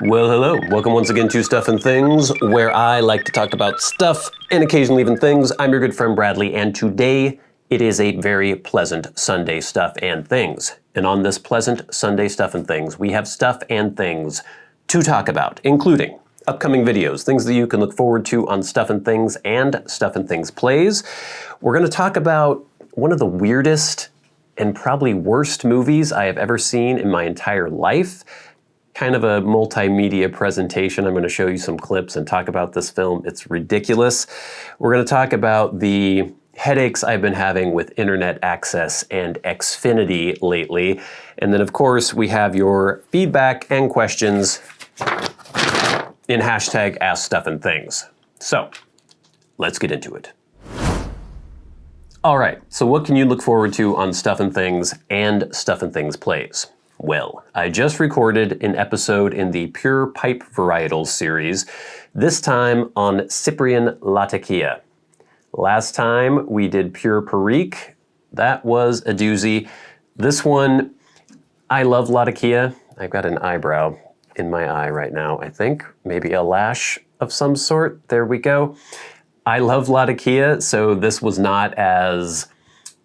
Well, hello. Welcome once again to Stuff and Things, where I like to talk about stuff and occasionally even things. I'm your good friend Bradley, and today it is a very pleasant Sunday Stuff and Things. And on this pleasant Sunday Stuff and Things, we have stuff and things to talk about, including upcoming videos, things that you can look forward to on Stuff and Things and Stuff and Things Plays. We're going to talk about one of the weirdest and probably worst movies I have ever seen in my entire life. Kind of a multimedia presentation. I'm going to show you some clips and talk about this film. It's ridiculous. We're going to talk about the headaches I've been having with internet access and Xfinity lately. And then, of course, we have your feedback and questions in hashtag #AskStuffandThings. So, let's get into it. All right, so what can you look forward to on Stuff and Things and Stuff and Things Plays? Well, I just recorded an episode in the Pure Pipe Varietals series, this time on Cyprian Latakia. Last time we did Pure Perique. That was a doozy. This one, I love Latakia. I've got an eyebrow in my eye right now, I think. Maybe a lash of some sort. There we go. I love Latakia, so this was not as...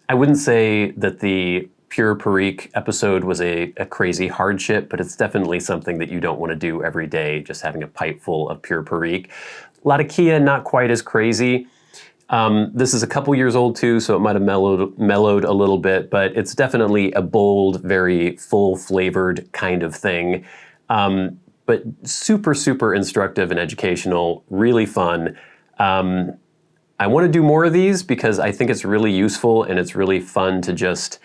I wouldn't say that the Pure Perique episode was a crazy hardship, but it's definitely something that you don't want to do every day, just having a pipe full of Pure Perique. Latakia, not quite as crazy. This is a couple years old too, so it might have mellowed a little bit, but it's definitely a bold, very full-flavored kind of thing. But super, super instructive and educational, really fun. I want to do more of these because I think it's really useful and it's really fun to just...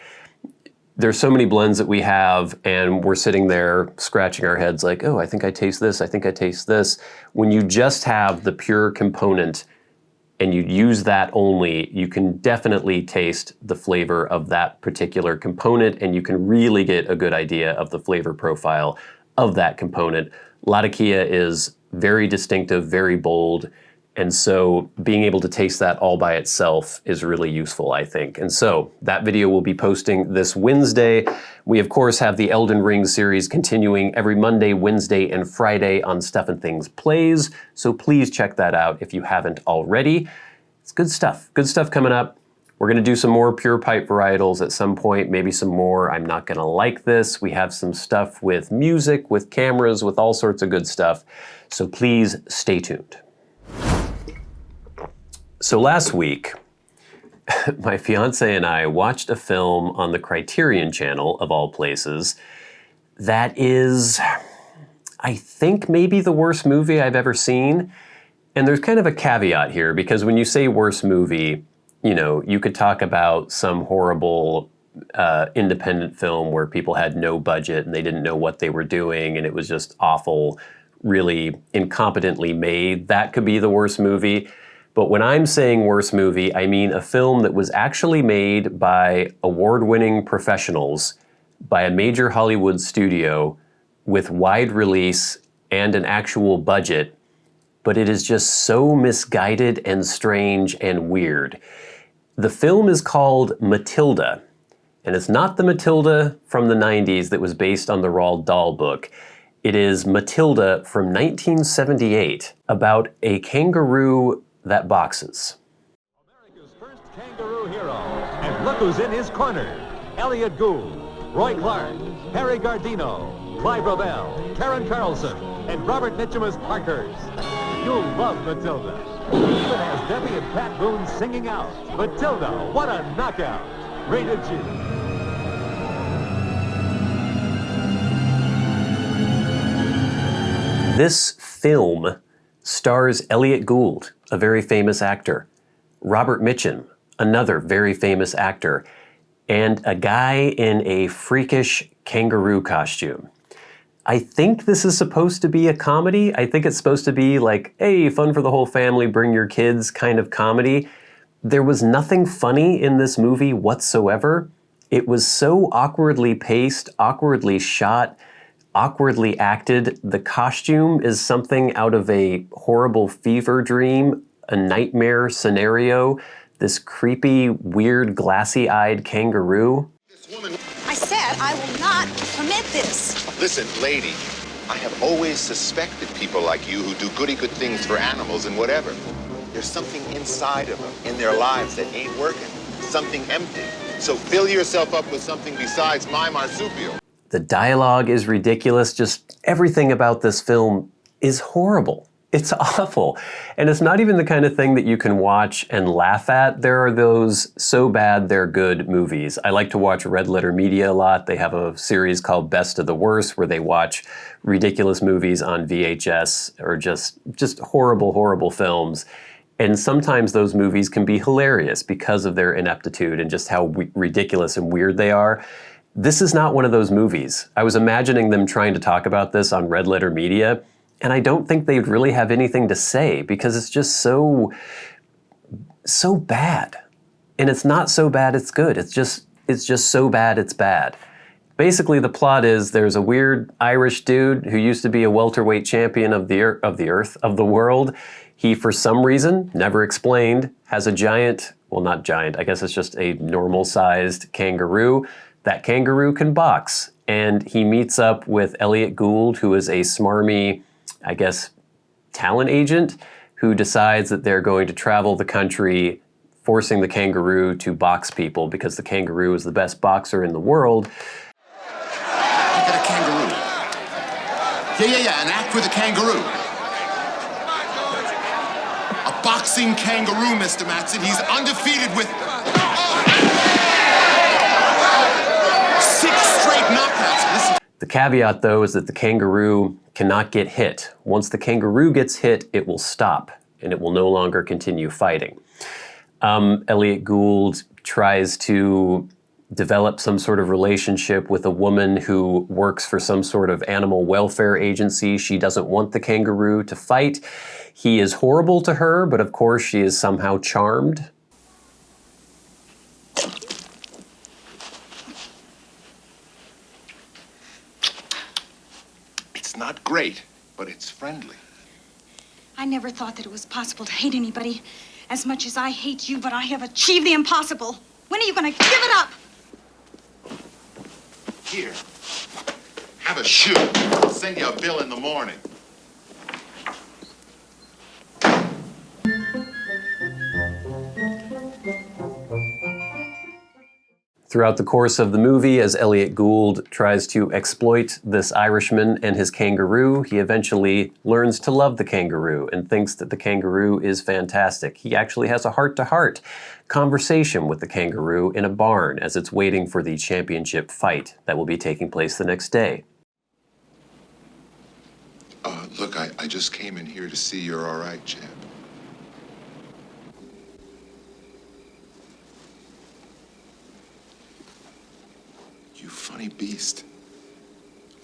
There's so many blends that we have, and we're sitting there scratching our heads like, oh, I think I taste this, I think I taste this. When you just have the pure component and you use that only, you can definitely taste the flavor of that particular component, and you can really get a good idea of the flavor profile of that component. Latakia is very distinctive, very bold, and so being able to taste that all by itself is really useful, I think. And so that video will be posting this Wednesday. We, of course, have the Elden Ring series continuing every Monday, Wednesday, and Friday on Stuff and Things Plays. So please check that out if you haven't already. It's good stuff. Good stuff coming up. We're going to do some more Pure Pipe Varietals at some point, maybe some more I'm Not Gonna Like This. We have some stuff with music, with cameras, with all sorts of good stuff. So please stay tuned. So last week, my fiance and I watched a film on the Criterion Channel, of all places, that is, I think, maybe the worst movie I've ever seen. And there's kind of a caveat here, because when you say worst movie, you know, you could talk about some horrible independent film where people had no budget and they didn't know what they were doing and it was just awful, really incompetently made. That could be the worst movie. But when I'm saying worst movie, I mean a film that was actually made by award-winning professionals by a major Hollywood studio with wide release and an actual budget, but it is just so misguided and strange and weird. The film is called Matilda, and it's not the Matilda from the 90s that was based on the Roald Dahl book. It is Matilda from 1978, about a kangaroo that boxes. America's first kangaroo hero, and look who's in his corner. Elliot Gould, Roy Clark, Harry Gardino, Clive Robel, Karen Carlson, and Robert Mitchum as Parkers. You'll love Matilda. Even has Debbie and Pat Boone singing out. Matilda, what a knockout. Rated G. This film stars Elliot Gould, a very famous actor, Robert Mitchum, another very famous actor, and a guy in a freakish kangaroo costume. I think this is supposed to be a comedy. I think it's supposed to be like, hey, fun for the whole family, bring your kids kind of comedy. There was nothing funny in this movie whatsoever. It was so awkwardly paced, awkwardly shot, awkwardly acted. The costume is something out of a horrible fever dream, a nightmare scenario. This creepy, weird, glassy-eyed kangaroo. I said I will not permit this. Listen, lady, I have always suspected people like you who do goody-good things for animals and whatever. There's something inside of them, in their lives, that ain't working. Something empty. So fill yourself up with something besides my marsupial. The dialogue is ridiculous. Just everything about this film is horrible. It's awful. And it's not even the kind of thing that you can watch and laugh at. There are those so bad they're good movies. I like to watch Red Letter Media a lot. They have a series called Best of the Worst where they watch ridiculous movies on VHS or just horrible, horrible films. And sometimes those movies can be hilarious because of their ineptitude and just how ridiculous and weird they are. This is not one of those movies. I was imagining them trying to talk about this on Red Letter Media, and I don't think they'd really have anything to say because it's just so bad. And it's not so bad it's good. It's just so bad it's bad. Basically, the plot is there's a weird Irish dude who used to be a welterweight champion of the world. He, for some reason, never explained, has a giant, well, not giant, I guess it's just a normal-sized kangaroo. That kangaroo can box. And he meets up with Elliot Gould, who is a smarmy, I guess, talent agent, who decides that they're going to travel the country, forcing the kangaroo to box people because the kangaroo is the best boxer in the world. I got a kangaroo. Yeah, an act with a kangaroo. A boxing kangaroo, Mr. Matson. He's undefeated with 6 straight knockouts. Listen. The caveat, though, is that the kangaroo cannot get hit. Once the kangaroo gets hit, it will stop, and it will no longer continue fighting. Elliot Gould tries to develop some sort of relationship with a woman who works for some sort of animal welfare agency. She doesn't want the kangaroo to fight. He is horrible to her, but of course she is somehow charmed. It's not great, but it's friendly. I never thought that it was possible to hate anybody as much as I hate you, but I have achieved the impossible. When are you gonna give it up? Here, have a shoe. I'll send you a bill in the morning. Throughout the course of the movie, as Elliot Gould tries to exploit this Irishman and his kangaroo, he eventually learns to love the kangaroo and thinks that the kangaroo is fantastic. He actually has a heart-to-heart conversation with the kangaroo in a barn as it's waiting for the championship fight that will be taking place the next day. Look, I just came in here to see you're all right, champ. You funny beast.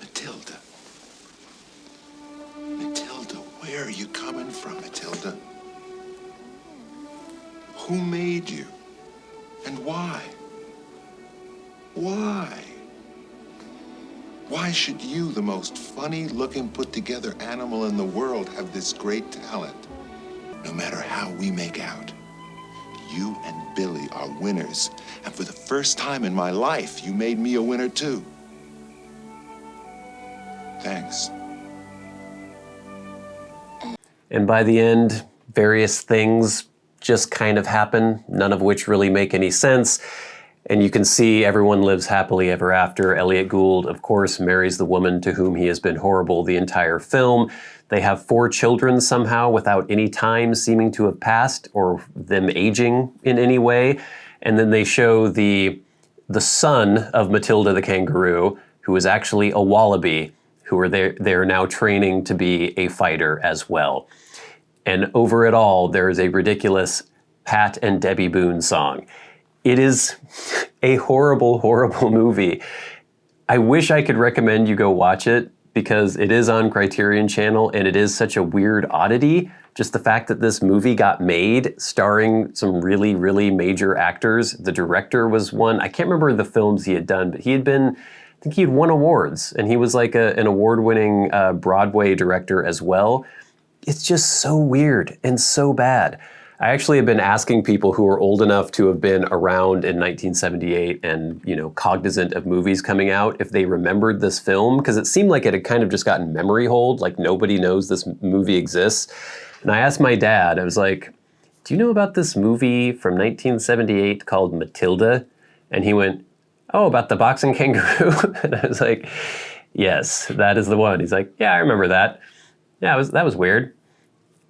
Matilda. Matilda, where are you coming from, Matilda? Who made you? And why? Why? Why should you, the most funny-looking, put-together animal in the world, have this great talent? No matter how we make out, you and Billy are winners. And for the first time in my life, you made me a winner, too. Thanks. And by the end, various things just kind of happen, none of which really make any sense. And you can see everyone lives happily ever after. Elliot Gould, of course, marries the woman to whom he has been horrible the entire film. They have 4 children somehow without any time seeming to have passed or them aging in any way. And then they show the son of Matilda the kangaroo, who is actually a wallaby, who are they're now training to be a fighter as well. And over it all, there is a ridiculous Pat and Debbie Boone song. It is a horrible, horrible movie. I wish I could recommend you go watch it because it is on Criterion Channel and it is such a weird oddity. Just the fact that this movie got made starring some really, really major actors. The director was one, I can't remember the films he had done, but he had been, I think he had won awards and he was like an award-winning Broadway director as well. It's just so weird and so bad. I actually have been asking people who are old enough to have been around in 1978 and, cognizant of movies coming out if they remembered this film, because it seemed like it had kind of just gotten memory hold, like nobody knows this movie exists. And I asked my dad, I was like, do you know about this movie from 1978 called Matilda? And he went, oh, about the boxing kangaroo? And I was like, yes, that is the one. He's like, yeah, I remember that. Yeah, that was weird.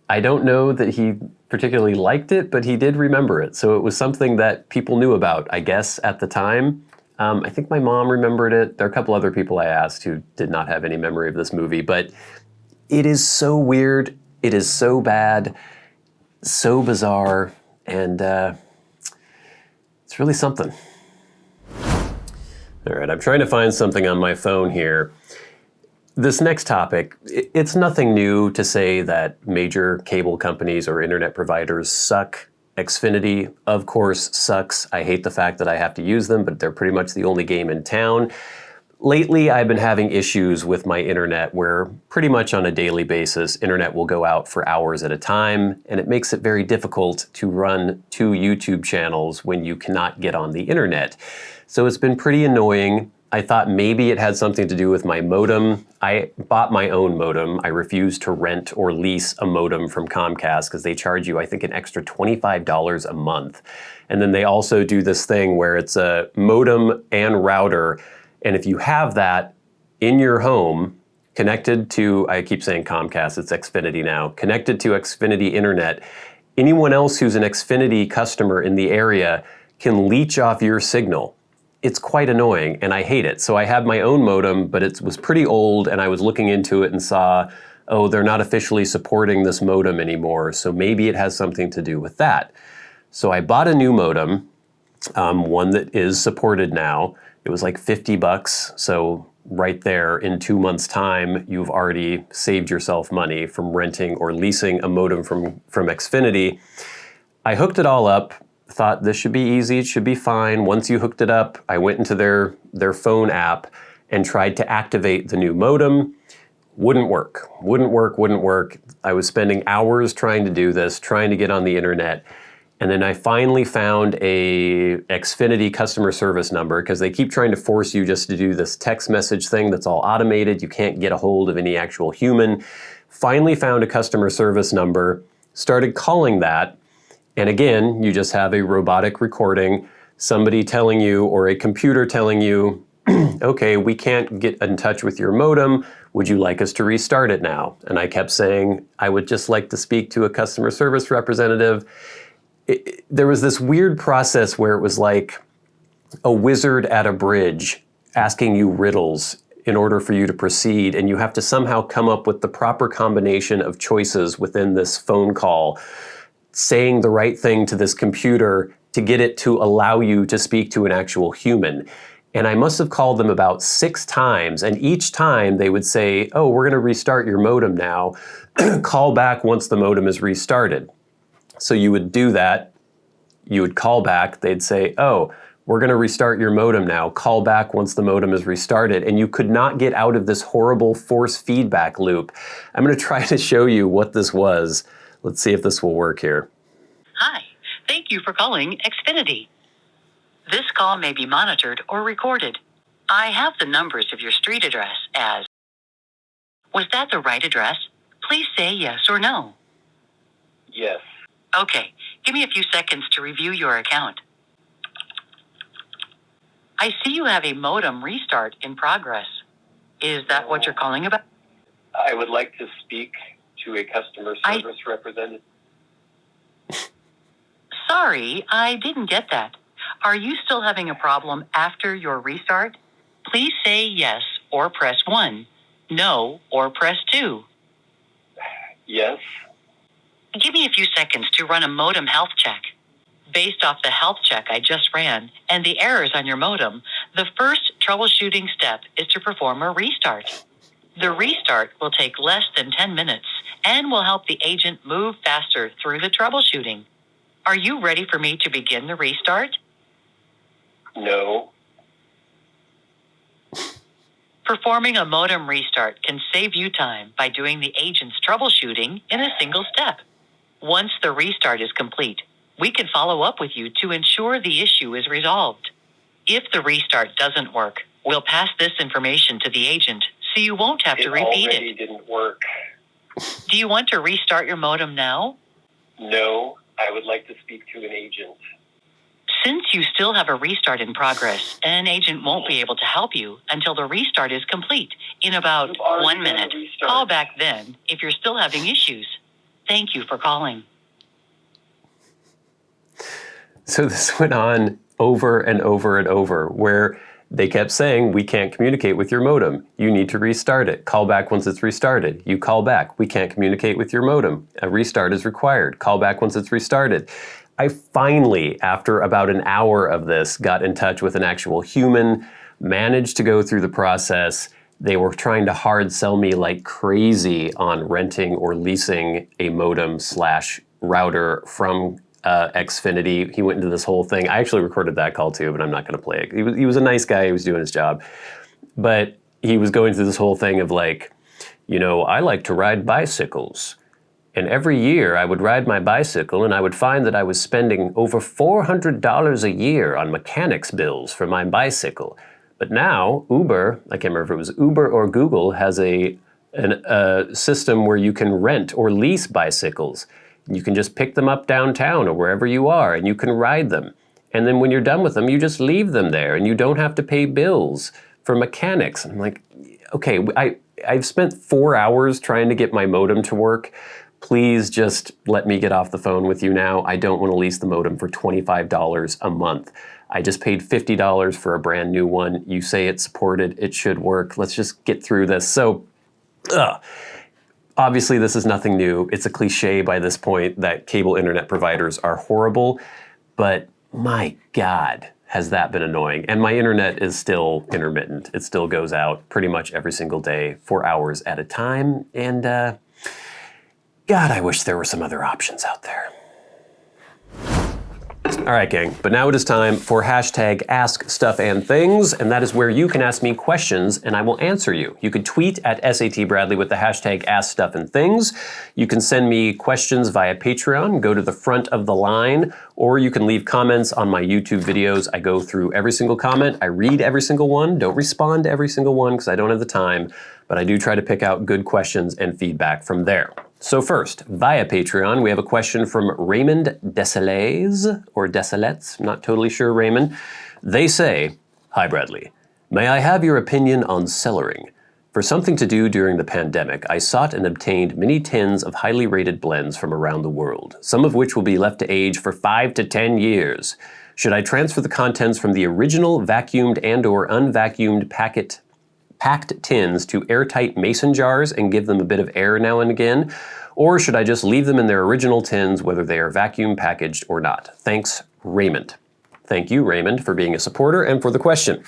I don't know that he particularly liked it, but he did remember it. So it was something that people knew about, I guess, at the time. I think my mom remembered it. There are a couple other people I asked who did not have any memory of this movie, but it is so weird. It is so bad, so bizarre, and it's really something. All right, I'm trying to find something on my phone here. This next topic, it's nothing new to say that major cable companies or internet providers suck. Xfinity, of course, sucks. I hate the fact that I have to use them, but they're pretty much the only game in town. Lately, I've been having issues with my internet where pretty much on a daily basis, internet will go out for hours at a time, and it makes it very difficult to run 2 YouTube channels when you cannot get on the internet. So it's been pretty annoying. I thought maybe it had something to do with my modem. I bought my own modem. I refused to rent or lease a modem from Comcast because they charge you, I think, an extra $25 a month. And then they also do this thing where it's a modem and router. And if you have that in your home, connected to, I keep saying Comcast, it's Xfinity now, connected to Xfinity Internet, anyone else who's an Xfinity customer in the area can leech off your signal. It's quite annoying, and I hate it. So I have my own modem, but it was pretty old, and I was looking into it and saw, oh, they're not officially supporting this modem anymore, so maybe it has something to do with that. So I bought a new modem, one that is supported now. It was like $50, so right there in 2 months' time, you've already saved yourself money from renting or leasing a modem from Xfinity. I hooked it all up, thought this should be easy, it should be fine. Once you hooked it up, I went into their phone app and tried to activate the new modem. Wouldn't work. I was spending hours trying to do this, trying to get on the internet. And then I finally found a Xfinity customer service number because they keep trying to force you just to do this text message thing that's all automated. You can't get a hold of any actual human. Finally found a customer service number, started calling that. And again, you just have a robotic recording, somebody telling you or a computer telling you, okay, we can't get in touch with your modem. Would you like us to restart it now? And I kept saying, I would just like to speak to a customer service representative. There was this weird process where it was like a wizard at a bridge asking you riddles in order for you to proceed, and you have to somehow come up with the proper combination of choices within this phone call, saying the right thing to this computer to get it to allow you to speak to an actual human. And I must have called them about 6 times, and each time they would say, oh, we're gonna restart your modem now. Call back once the modem is restarted. So you would do that, you would call back, they'd say, oh, we're gonna restart your modem now, call back once the modem is restarted, and you could not get out of this horrible force feedback loop. I'm gonna try to show you what this was. Let's see if this will work here. Hi, thank you for calling Xfinity. This call may be monitored or recorded. I have the numbers of your street address as. Was that the right address? Please say yes or no. Yes. Okay, give me a few seconds to review your account. I see you have a modem restart in progress. Is that what you're calling about? I would like to speak to a customer service representative. Sorry, I didn't get that. Are you still having a problem after your restart? Please say yes or press 1, no or press 2. Yes. Give me a few seconds to run a modem health check. Based off the health check I just ran and the errors on your modem, the first troubleshooting step is to perform a restart. The restart will take less than 10 minutes and will help the agent move faster through the troubleshooting. Are you ready for me to begin the restart? No. Performing a modem restart can save you time by doing the agent's troubleshooting in a single step. Once the restart is complete, we can follow up with you to ensure the issue is resolved. If the restart doesn't work, we'll pass this information to the agent so you won't have to repeat It already didn't work. Do you want to restart your modem now? No, I would like to speak to an agent. Since you still have a restart in progress, an agent won't be able to help you until the restart is complete in about You've already 1 done a minute. restart. Call back then if you're still having issues. Thank you for calling. So this went on over and over and over, where they kept saying, we can't communicate with your modem. You need to restart it. Call back once it's restarted. You call back. We can't communicate with your modem. A restart is required. Call back once it's restarted. I finally, after about an hour of this, got in touch with an actual human, managed to go through the process. They were trying to hard sell me like crazy on renting or leasing a modem/router from Xfinity. He went into this whole thing. I actually recorded that call too, but I'm not going to play it. He was a nice guy. He was doing his job. But he was going through this whole thing of like, you know, I like to ride bicycles. And every year I would ride my bicycle and I would find that I was spending over $400 a year on mechanics bills for my bicycle. But now Uber, I can't remember if it was Uber or Google, has a system where you can rent or lease bicycles. You can just pick them up downtown or wherever you are and you can ride them. And then when you're done with them, you just leave them there and you don't have to pay bills for mechanics. I'm like, okay, I've spent 4 hours trying to get my modem to work. Please just let me get off the phone with you now. I don't want to lease the modem for $25 a month. I just paid $50 for a brand new one. You say it's supported, it should work. Let's just get through this. So, obviously, this is nothing new. It's a cliche by this point that cable internet providers are horrible, but my God, has that been annoying. And my internet is still intermittent. It still goes out pretty much every single day for hours at a time. And God, I wish there were some other options out there. All right, gang, but now it is time for hashtag #AskStuffandThings, and that is where you can ask me questions and I will answer you. You can tweet at SAT Bradley with the hashtag #AskStuffandThings. You can send me questions via Patreon, go to the front of the line, or you can leave comments on my YouTube videos. I go through every single comment. I read every single one. Don't respond to every single one because I don't have the time, but I do try to pick out good questions and feedback from there. So first, via Patreon, we have a question from Raymond Dessalets, or Dessalets, not totally sure, Raymond. They say, "Hi Bradley, may I have your opinion on cellaring? For something to do during the pandemic, I sought and obtained many tins of highly rated blends from around the world, some of which will be left to age for 5 to 10 years. Should I transfer the contents from the original vacuumed and or unvacuumed packed tins to airtight mason jars and give them a bit of air now and again? Or should I just leave them in their original tins, whether they are vacuum packaged or not? Thanks, Raymond." Thank you, Raymond, for being a supporter and for the question.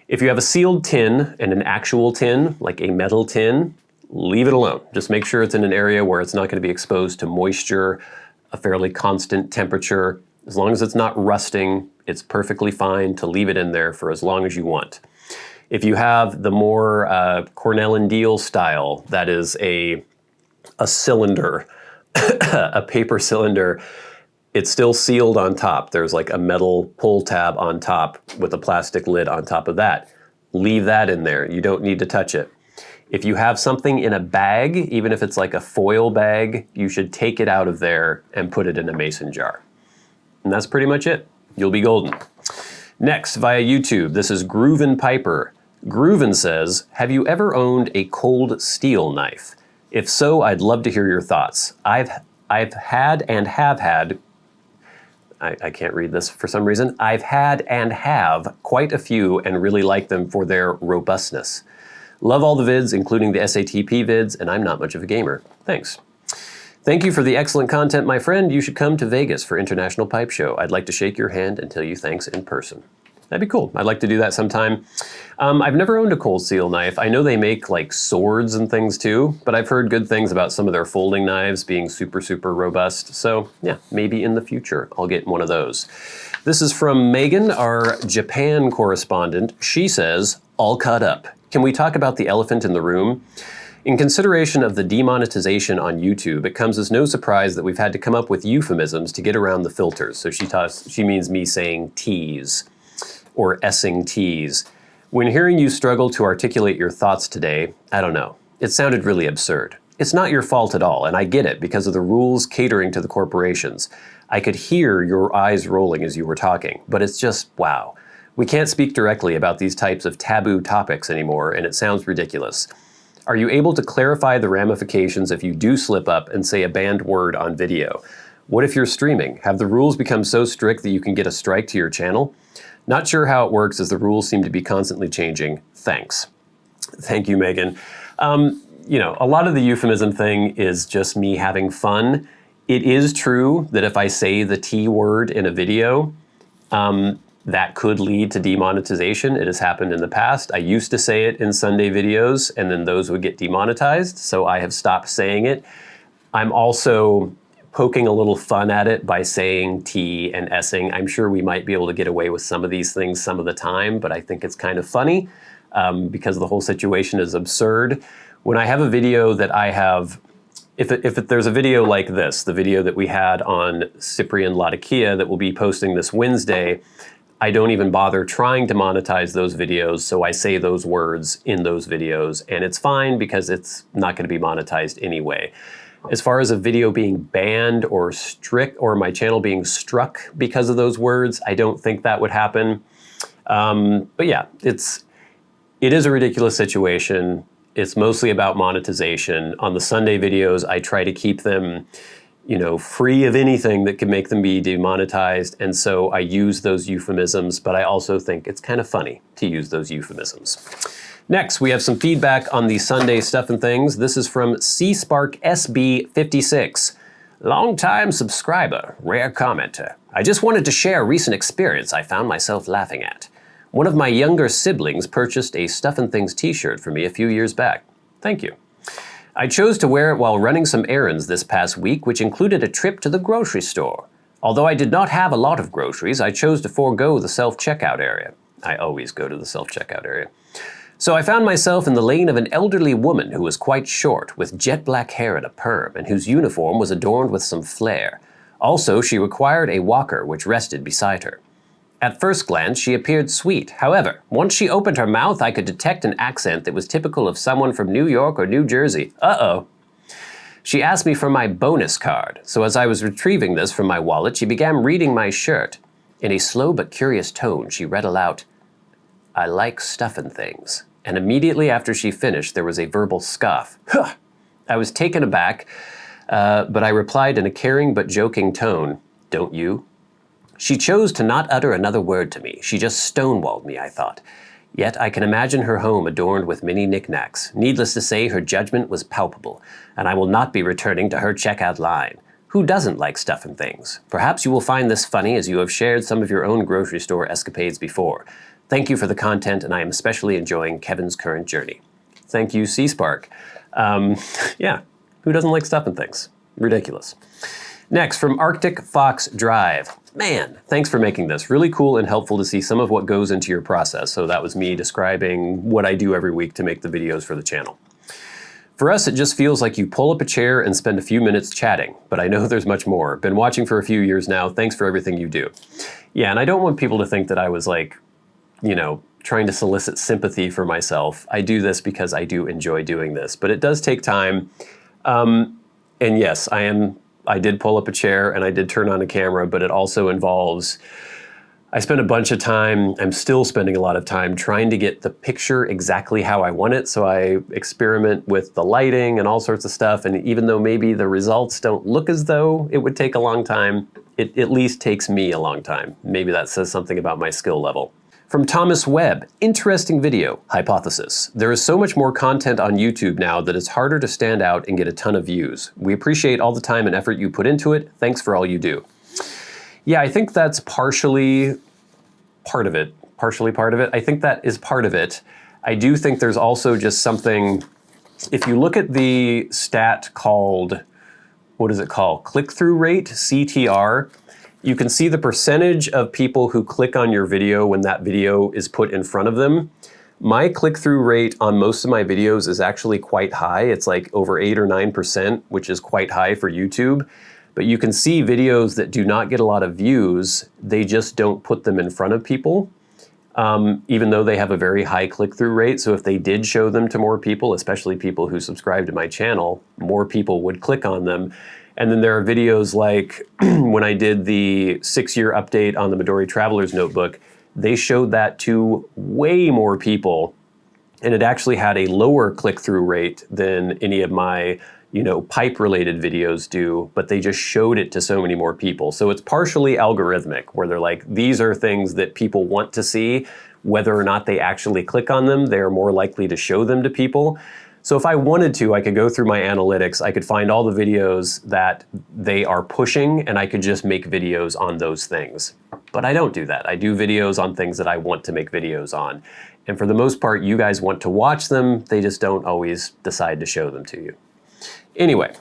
If you have a sealed tin and an actual tin, like a metal tin, leave it alone. Just make sure it's in an area where it's not going to be exposed to moisture, a fairly constant temperature. As long as it's not rusting, it's perfectly fine to leave it in there for as long as you want. If you have the more Cornell and Diehl style, that is a cylinder, a paper cylinder, it's still sealed on top. There's like a metal pull tab on top with a plastic lid on top of that. Leave that in there. You don't need to touch it. If you have something in a bag, even if it's like a foil bag, you should take it out of there and put it in a mason jar. And that's pretty much it. You'll be golden. Next, via YouTube, this is Grooven Piper. Grooven says, "Have you ever owned a cold steel knife? If so, I'd love to hear your thoughts. I've had and have had," I can't read this for some reason. "I've had and have quite a few and really like them for their robustness. Love all the vids, including the SATP vids, and I'm not much of a gamer. Thanks. Thank you for the excellent content, my friend. You should come to Vegas for International Pipe Show. I'd like to shake your hand and tell you thanks in person." That'd be cool. I'd like to do that sometime. I've never owned a cold steel knife. I know they make like swords and things too, but I've heard good things about some of their folding knives being super, super robust. So yeah, maybe in the future I'll get one of those. This is from Megan, our Japan correspondent. She says, "All caught up. Can we talk about the elephant in the room? In consideration of the demonetization on YouTube, it comes as no surprise that we've had to come up with euphemisms to get around the filters. So she means me saying tease or essing tease. When hearing you struggle to articulate your thoughts today, I don't know. It sounded really absurd. It's not your fault at all, and I get it because of the rules catering to the corporations. I could hear your eyes rolling as you were talking, but it's just, wow. We can't speak directly about these types of taboo topics anymore, and it sounds ridiculous. Are you able to clarify the ramifications if you do slip up and say a banned word on video? What if you're streaming? Have the rules become so strict that you can get a strike to your channel? Not sure how it works as the rules seem to be constantly changing. Thanks. Thank you, Megan. You know, a lot of the euphemism thing is just me having fun. It is true that if I say the T word in a video, that could lead to demonetization. It has happened in the past. I used to say it in Sunday videos, and then those would get demonetized, so I have stopped saying it. I'm also poking a little fun at it by saying T and essing. I'm sure we might be able to get away with some of these things some of the time, but I think it's kind of funny because the whole situation is absurd. When I have a video that I have, if there's a video like this, the video that we had on Cyprian Latakia that we'll be posting this Wednesday, I don't even bother trying to monetize those videos, so I say those words in those videos, and it's fine because it's not going to be monetized anyway. As far as a video being banned or strict, or my channel being struck because of those words, I don't think that would happen. But yeah, it is a ridiculous situation. It's mostly about monetization. On the Sunday videos, I try to keep them, you know, free of anything that could make them be demonetized, and so I use those euphemisms, but I also think it's kind of funny to use those euphemisms. Next, we have some feedback on the Sunday Stuff and Things. This is from CSparkSB56. Long-time subscriber, rare commenter. I just wanted to share a recent experience I found myself laughing at. One of my younger siblings purchased a Stuff and Things t-shirt for me a few years back. Thank you. I chose to wear it while running some errands this past week, which included a trip to the grocery store. Although I did not have a lot of groceries, I chose to forego the self-checkout area. I always go to the self-checkout area. So I found myself in the lane of an elderly woman who was quite short, with jet black hair and a perm, and whose uniform was adorned with some flair. Also, she required a walker which rested beside her. At first glance, she appeared sweet. However, once she opened her mouth, I could detect an accent that was typical of someone from New York or New Jersey. Uh-oh. She asked me for my bonus card, so as I was retrieving this from my wallet, she began reading my shirt. In a slow but curious tone, she read aloud, "I like stuffin' things." And immediately after she finished, there was a verbal scoff. Huh! I was taken aback, but I replied in a caring but joking tone, "Don't you?" She chose to not utter another word to me. She just stonewalled me, I thought. Yet I can imagine her home adorned with many knickknacks. Needless to say, her judgment was palpable, and I will not be returning to her checkout line. Who doesn't like stuff and things? Perhaps you will find this funny as you have shared some of your own grocery store escapades before. Thank you for the content, and I am especially enjoying Kevin's current journey. Thank you, C-Spark. Yeah, who doesn't like stuff and things? Ridiculous. Next, from Arctic Fox Drive. Man, thanks for making this. Really cool and helpful to see some of what goes into your process. So that was me describing what I do every week to make the videos for the channel. For us, it just feels like you pull up a chair and spend a few minutes chatting, but I know there's much more. Been watching for a few years now. Thanks for everything you do. Yeah, and I don't want people to think that I was like, you know, trying to solicit sympathy for myself. I do this because I do enjoy doing this, but it does take time. And yes, I did pull up a chair and I did turn on a camera, but it also involves, I spent a bunch of time, I'm still spending a lot of time trying to get the picture exactly how I want it. So I experiment with the lighting and all sorts of stuff. And even though maybe the results don't look as though it would take a long time, it at least takes me a long time. Maybe that says something about my skill level. From Thomas Webb, interesting video, hypothesis. There is so much more content on YouTube now that it's harder to stand out and get a ton of views. We appreciate all the time and effort you put into it. Thanks for all you do. Yeah, I think that's partially part of it. I think that is part of it. I do think there's also just something, if you look at the stat called, what is it called? Click-through rate, CTR. You can see the percentage of people who click on your video when that video is put in front of them. My click-through rate on most of my videos is actually quite high. It's like over 8 or 9%, which is quite high for YouTube. But you can see videos that do not get a lot of views, they just don't put them in front of people, even though they have a very high click-through rate. So if they did show them to more people, especially people who subscribe to my channel, more people would click on them. And then there are videos like when I did the 6-year update on the Midori Traveler's Notebook, they showed that to way more people, and it actually had a lower click-through rate than any of my pipe-related videos do, but they just showed it to so many more people. So it's partially algorithmic, where they're like, these are things that people want to see. Whether or not they actually click on them, they're more likely to show them to people. So if I wanted to, I could go through my analytics, I could find all the videos that they are pushing, and I could just make videos on those things. But I don't do that. I do videos on things that I want to make videos on. And for the most part, you guys want to watch them, they just don't always decide to show them to you. Anyway,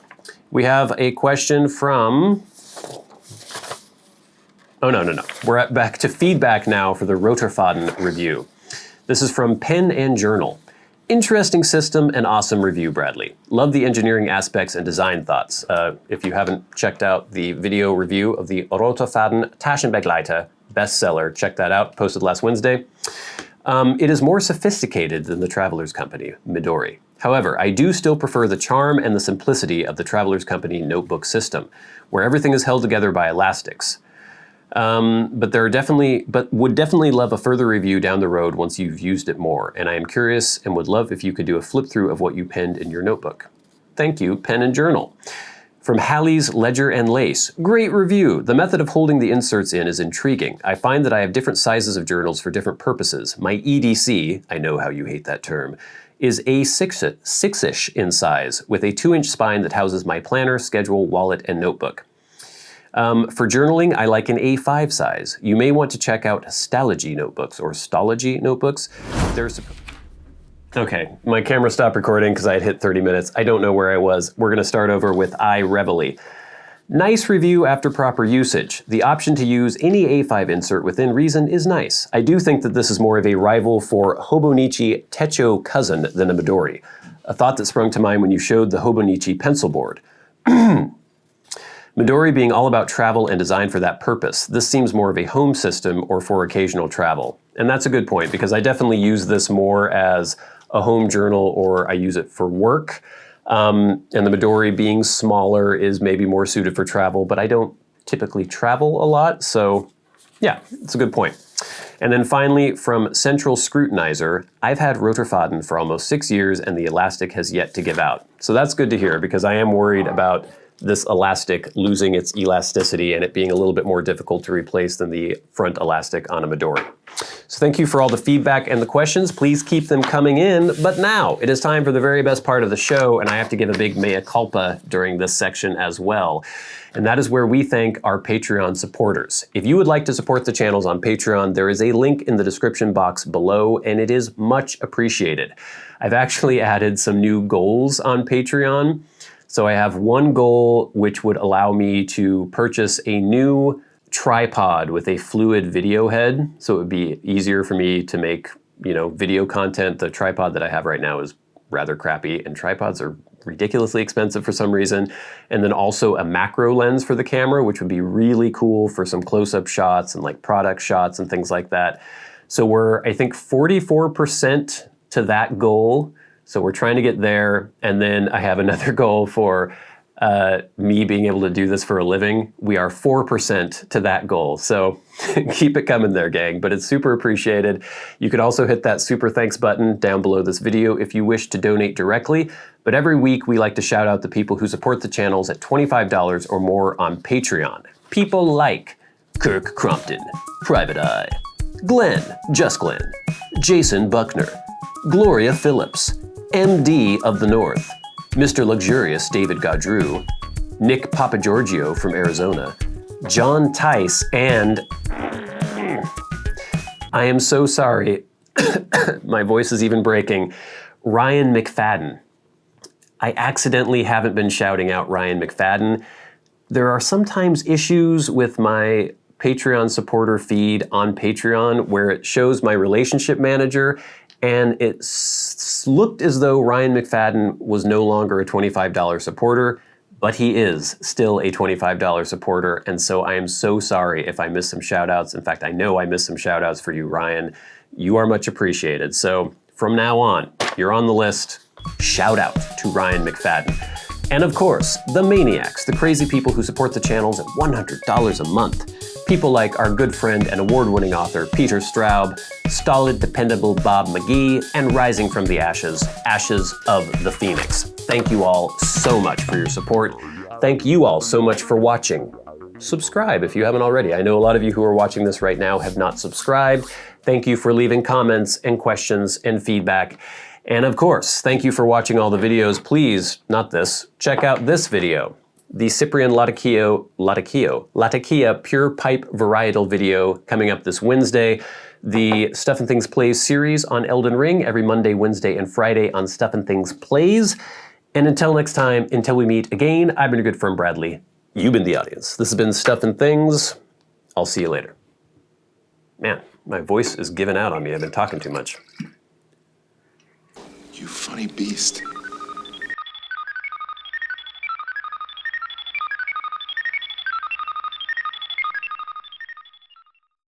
we have a question from... Oh, no. We're back to feedback now for the MDoftheNorth review. This is from Pen and Journal. Interesting system and awesome review, Bradley. Love the engineering aspects and design thoughts. If you haven't checked out the video review of the MDoftheNorth Taschenbegleiter bestseller, check that out, posted last Wednesday. It is more sophisticated than the Traveler's Company, Midori. However, I do still prefer the charm and the simplicity of the Traveler's Company notebook system, where everything is held together by elastics. But would definitely love a further review down the road once you've used it more, and I am curious and would love if you could do a flip through of what you penned in your notebook. Thank you, Pen and Journal. From Hallie's Ledger and Lace, great review. The method of holding the inserts in is intriguing. I find that I have different sizes of journals for different purposes. My EDC, I know how you hate that term, is a 6-ish in size, with a 2-inch spine that houses my planner, schedule, wallet, and notebook. For journaling, I like an A5 size. You may want to check out Stalogy notebooks or Stalogy notebooks. Okay, my camera stopped recording because I had hit 30 minutes. I don't know where I was. We're going to start over with iReveille. Nice review after proper usage. The option to use any A5 insert within reason is nice. I do think that this is more of a rival for Hobonichi Techo Cousin than a Midori. A thought that sprung to mind when you showed the Hobonichi pencil board. Midori being all about travel and designed for that purpose. This seems more of a home system or for occasional travel. And that's a good point, because I definitely use this more as a home journal, or I use it for work. And the Midori being smaller is maybe more suited for travel, but I don't typically travel a lot, so yeah, it's a good point. And then finally, from Central Scrutinizer, I've had MDoftheNorth for almost 6 years and the elastic has yet to give out. So that's good to hear, because I am worried about this elastic losing its elasticity and it being a little bit more difficult to replace than the front elastic on a Midori. So thank you for all the feedback and the questions. Please keep them coming in. But now it is time for the very best part of the show, and I have to give a big mea culpa during this section as well. And that is where we thank our Patreon supporters. If you would like to support the channels on Patreon, there is a link in the description box below, and it is much appreciated. I've actually added some new goals on Patreon. So I have one goal which would allow me to purchase a new tripod with a fluid video head. So it would be easier for me to make, video content. The tripod that I have right now is rather crappy, and tripods are ridiculously expensive for some reason. And then also a macro lens for the camera, which would be really cool for some close-up shots and like product shots and things like that. So we're, I think, 44% to that goal. So we're trying to get there, and then I have another goal for me being able to do this for a living. We are 4% to that goal, so keep it coming there, gang, but it's super appreciated. You could also hit that super thanks button down below this video if you wish to donate directly, but every week we like to shout out the people who support the channels at $25 or more on Patreon. People like Kirk Crompton, Private Eye, Glenn, Just Glenn, Jason Buckner, Gloria Phillips, MDoftheNorth, Mr. Luxurious David Gaudreau, Nick Papageorgio from Arizona, John Tice, and I am so sorry, my voice is even breaking, Ryan McFadin. I accidentally haven't been shouting out Ryan McFadin. There are sometimes issues with my Patreon supporter feed on Patreon where it shows my relationship manager and it looked as though Ryan McFadin was no longer a $25 supporter, but he is still a $25 supporter, and so I am so sorry if I missed some shout-outs. In fact, I know I missed some shout-outs for you, Ryan. You are much appreciated. So from now on, you're on the list. Shout out to Ryan McFadin. And of course, the Maniacs, the crazy people who support the channels at $100 a month. People like our good friend and award-winning author Peter Straub, stolid, dependable Bob Magee, and rising from the ashes, Ashes of the Phoenix. Thank you all so much for your support. Thank you all so much for watching. Subscribe if you haven't already. I know a lot of you who are watching this right now have not subscribed. Thank you for leaving comments and questions and feedback. And of course, thank you for watching all the videos. Please, not this, check out this video. The Cyprian Latakia Pure Pipe Varietal video coming up this Wednesday. The Stuff and Things Plays series on Elden Ring every Monday, Wednesday, and Friday on Stuff and Things Plays. And until next time, until we meet again, I've been your good friend Bradley. You've been the audience. This has been Stuff and Things. I'll see you later. Man, my voice is giving out on me. I've been talking too much. You funny beast.